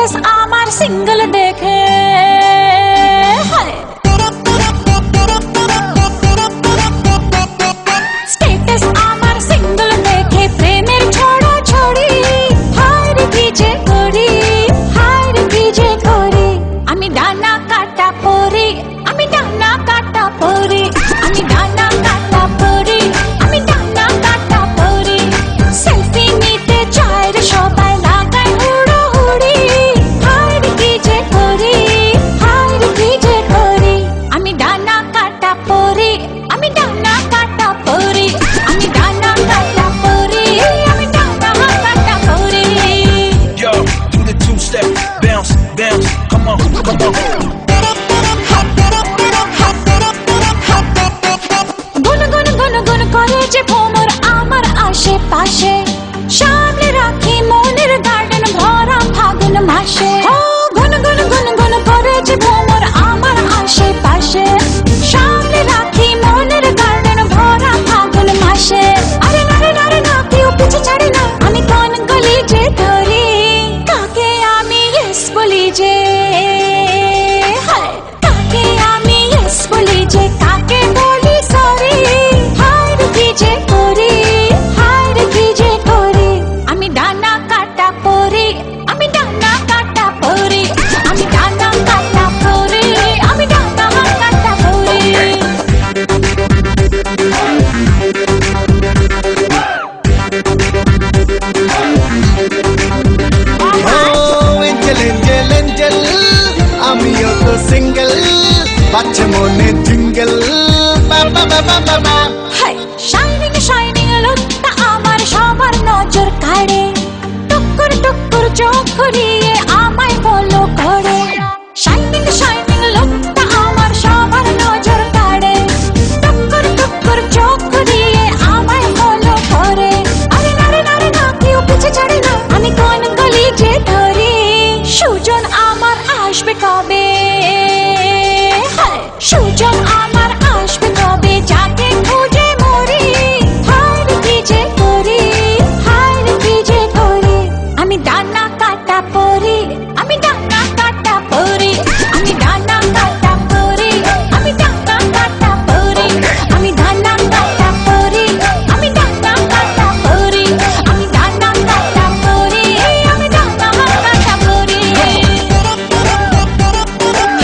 Status আমার single দেখে status আমার সিঙ্গেল দেখে প্রেমের ছড়া ছড়ি হায় কি যে করি হায় কি যে করি আমি ডানা কাটা পরি আমি ডানা কাটা পরি আমি ডানা কাটা পরি আমি ডানা কাটা পরি সেলফি নিতে চায় রে সবাই লাগায় হুড়োহুড়ি হায় কি যে করি হায় কি যে করি আমি ডানা কাটা পরি আমি ডানা কাটা পরি আমি ডানা কাটা পরি আমি ডানা কাটা পরি Yo, do the two-step, bounce, bounce, come on, come on. গুন গুন গুন গুন করে যে ভ্রমর আমার আশেপাশে সামনে রাখি মনের গার্ডেন ভরা ফাগুন মাসে ও গুন গুন গুন গুন করে যে ভ্রমর আমার আশেপাশে সামনে রাখি মনের গার্ডেন ভরা ফাগুন মাসে আরে নারে নারে না কেউ পিছু ছাড়ে না আমি কোন গলি যে ধরি কাকে আমি ইয়েস বলি যে